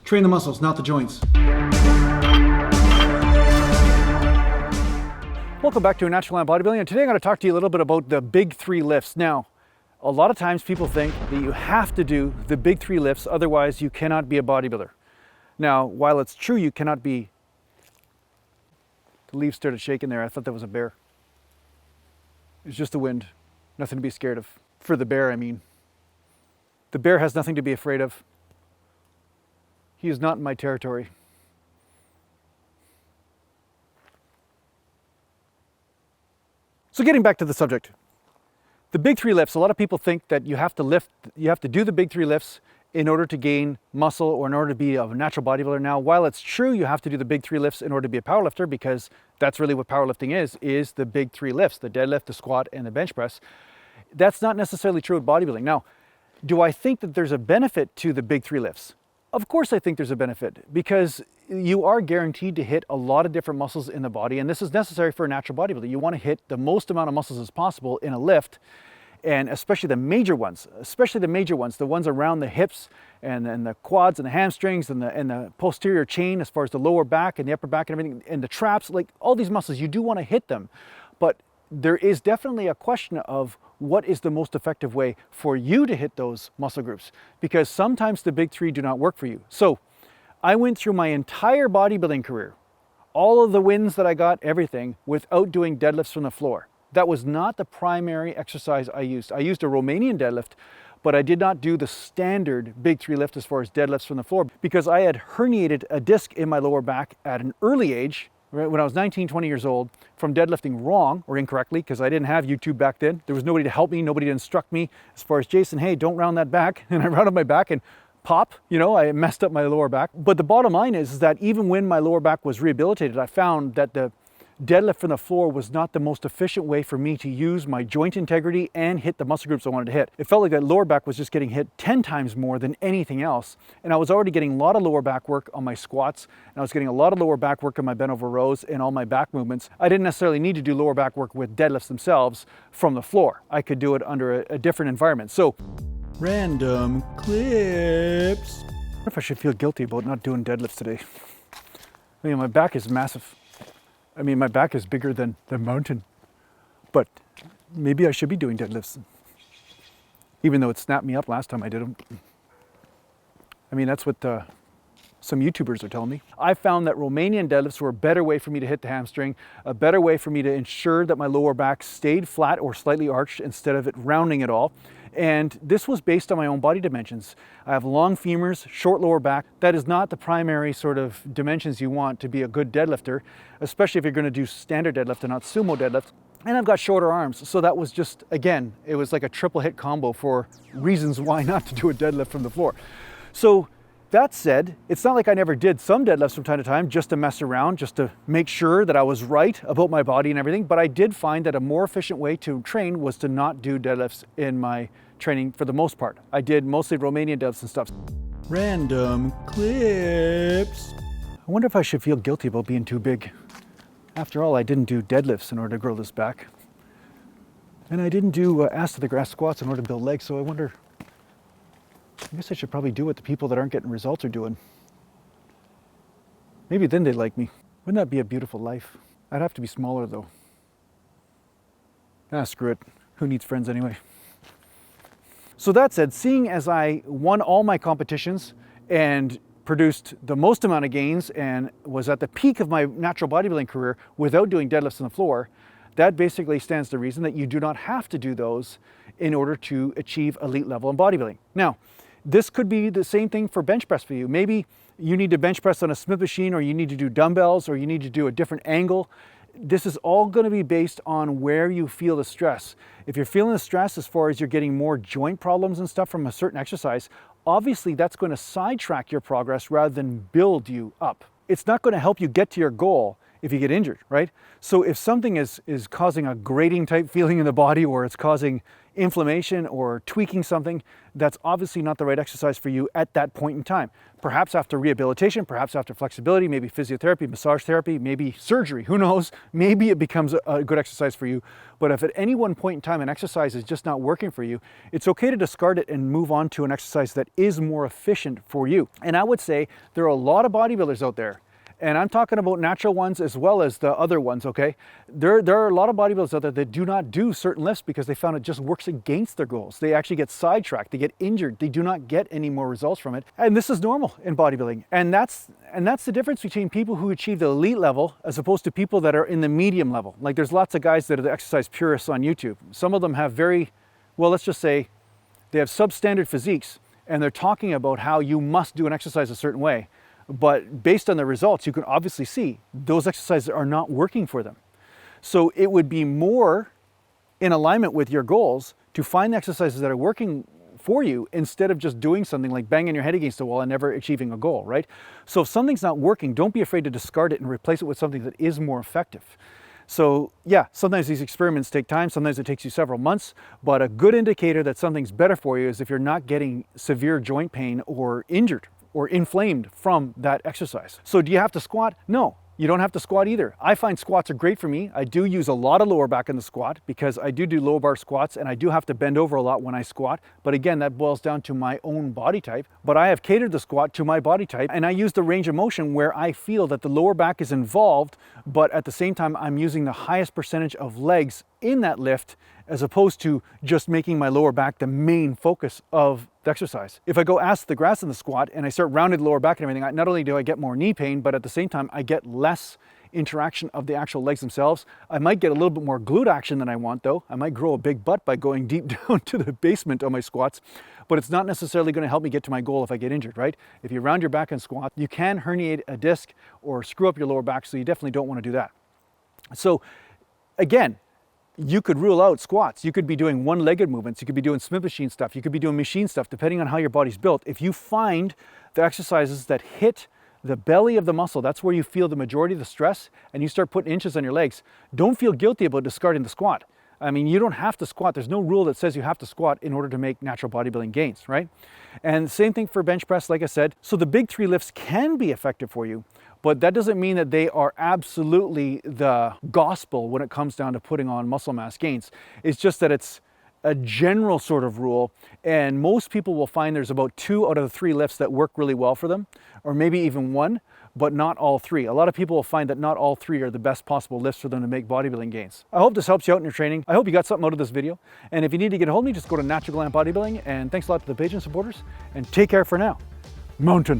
Train the muscles, not the joints. Welcome back to Natural Land Bodybuilding, and today I'm going to talk to you a little bit about the big three lifts. Now, a lot of times people think that you have to do the big three lifts, otherwise you cannot be a bodybuilder. Now, while it's true you cannot be... The leaves started shaking there. I thought that was a bear. It's just the wind. Nothing to be scared of. For the bear, I mean. The bear has nothing to be afraid of. He is not in my territory. So getting back to the subject. The big three lifts, a lot of people think that you have to do the big three lifts in order to gain muscle or in order to be a natural bodybuilder. Now, while it's true you have to do the big three lifts in order to be a powerlifter, because that's really what powerlifting is the big three lifts, the deadlift, the squat, and the bench press. That's not necessarily true with bodybuilding. Now, do I think that there's a benefit to the big three lifts? Of course I think there's a benefit, because you are guaranteed to hit a lot of different muscles in the body, and this is necessary for a natural bodybuilder. You want to hit the most amount of muscles as possible in a lift, and especially the major ones, the ones around the hips and the quads and the hamstrings and the posterior chain, as far as the lower back and the upper back and everything, and the traps, like all these muscles, you do want to hit them. But there is definitely a question of what is the most effective way for you to hit those muscle groups, because sometimes the big three do not work for you. So I went through my entire bodybuilding career, all of the wins that I got, everything, without doing deadlifts from the floor. That was not the primary exercise I used. I used a Romanian deadlift, but I did not do the standard big three lift as far as deadlifts from the floor, because I had herniated a disc in my lower back at an early age, when I was 19, 20 years old, from deadlifting wrong or incorrectly, because I didn't have YouTube back then. There was nobody to help me, nobody to instruct me as far as, Jason, hey, don't round that back. And I rounded my back and pop, I messed up my lower back. But the bottom line is that even when my lower back was rehabilitated, I found that the deadlift from the floor was not the most efficient way for me to use my joint integrity and hit the muscle groups I wanted to hit. It felt like that lower back was just getting hit 10 times more than anything else. And I was already getting a lot of lower back work on my squats, and I was getting a lot of lower back work on my bent over rows and all my back movements. I didn't necessarily need to do lower back work with deadlifts themselves from the floor. I could do it under a different environment. So, random clips. I wonder if I should feel guilty about not doing deadlifts today. I mean, my back is massive. I mean, my back is bigger than the mountain, but maybe I should be doing deadlifts, even though it snapped me up last time I did them. I mean, that's what some YouTubers are telling me. I found that Romanian deadlifts were a better way for me to hit the hamstring, a better way for me to ensure that my lower back stayed flat or slightly arched instead of it rounding at all. And this was based on my own body dimensions. I have long femurs, short lower back. That is not the primary sort of dimensions you want to be a good deadlifter, especially if you're going to do standard deadlift and not sumo deadlift. And I've got shorter arms, so that was just, again, it was like a triple hit combo for reasons why not to do a deadlift from the floor. So that said, it's not like I never did some deadlifts from time to time just to mess around, just to make sure that I was right about my body and everything, but I did find that a more efficient way to train was to not do deadlifts in my training for the most part. I did mostly Romanian deadlifts and stuff. Random clips. I wonder if I should feel guilty about being too big. After all, I didn't do deadlifts in order to grow this back. And I didn't do ass to the grass squats in order to build legs, so I wonder, I guess I should probably do what the people that aren't getting results are doing. Maybe then they'd like me. Wouldn't that be a beautiful life? I'd have to be smaller though. Ah, screw it. Who needs friends anyway? So that said, seeing as I won all my competitions and produced the most amount of gains and was at the peak of my natural bodybuilding career without doing deadlifts on the floor, that basically stands to reason that you do not have to do those in order to achieve elite level in bodybuilding. Now, this could be the same thing for bench press for you. Maybe you need to bench press on a Smith machine, or you need to do dumbbells, or you need to do a different angle. This is all going to be based on where you feel the stress. If you're feeling the stress as far as you're getting more joint problems and stuff from a certain exercise, obviously that's going to sidetrack your progress rather than build you up. It's not going to help you get to your goal if you get injured, right? So if something is causing a grating type feeling in the body, or it's causing inflammation or tweaking something, that's obviously not the right exercise for you at that point in time. Perhaps after rehabilitation, perhaps after flexibility, maybe physiotherapy, massage therapy, maybe surgery, who knows? Maybe it becomes a good exercise for you. But if at any one point in time an exercise is just not working for you, it's okay to discard it and move on to an exercise that is more efficient for you. And I would say there are a lot of bodybuilders out there, and I'm talking about natural ones as well as the other ones, okay? There are a lot of bodybuilders out there that do not do certain lifts because they found it just works against their goals. They actually get sidetracked, they get injured, they do not get any more results from it. And this is normal in bodybuilding. And that's the difference between people who achieve the elite level as opposed to people that are in the medium level. Like there's lots of guys that are the exercise purists on YouTube. Some of them have very, well, let's just say they have substandard physiques, and they're talking about how you must do an exercise a certain way. But based on the results, you can obviously see those exercises are not working for them. So it would be more in alignment with your goals to find the exercises that are working for you instead of just doing something like banging your head against the wall and never achieving a goal, right? So if something's not working, don't be afraid to discard it and replace it with something that is more effective. So yeah, sometimes these experiments take time, sometimes it takes you several months, but a good indicator that something's better for you is if you're not getting severe joint pain or injured or inflamed from that exercise. So do you have to squat? No, you don't have to squat either. I find squats are great for me. I do use a lot of lower back in the squat because I do low bar squats and I do have to bend over a lot when I squat. But again, that boils down to my own body type. But I have catered the squat to my body type, and I use the range of motion where I feel that the lower back is involved, but at the same time, I'm using the highest percentage of legs in that lift as opposed to just making my lower back the main focus of the exercise. If I go ass to the grass in the squat and I start rounded lower back and everything, not only do I get more knee pain, but at the same time, I get less interaction of the actual legs themselves. I might get a little bit more glute action than I want though. I might grow a big butt by going deep down to the basement on my squats, but it's not necessarily going to help me get to my goal if I get injured, right? If you round your back and squat, you can herniate a disc or screw up your lower back, so you definitely don't want to do that. So again, you could rule out squats. You could be doing one-legged movements. You could be doing Smith machine stuff. You could be doing machine stuff, depending on how your body's built. If you find the exercises that hit the belly of the muscle, that's where you feel the majority of the stress, and you start putting inches on your legs, don't feel guilty about discarding the squat. I mean, you don't have to squat. There's no rule that says you have to squat in order to make natural bodybuilding gains, right? And same thing for bench press, like I said. So the big three lifts can be effective for you, but that doesn't mean that they are absolutely the gospel when it comes down to putting on muscle mass gains. It's just that it's a general sort of rule, and most people will find there's about 2 out of the 3 lifts that work really well for them, or maybe even 1, but not all 3. A lot of people will find that not all 3 are the best possible lifts for them to make bodybuilding gains. I hope this helps you out in your training. I hope you got something out of this video, and if you need to get a hold of me, just go to Natural Gallant Bodybuilding, and thanks a lot to the page and supporters, and take care for now. Mountain.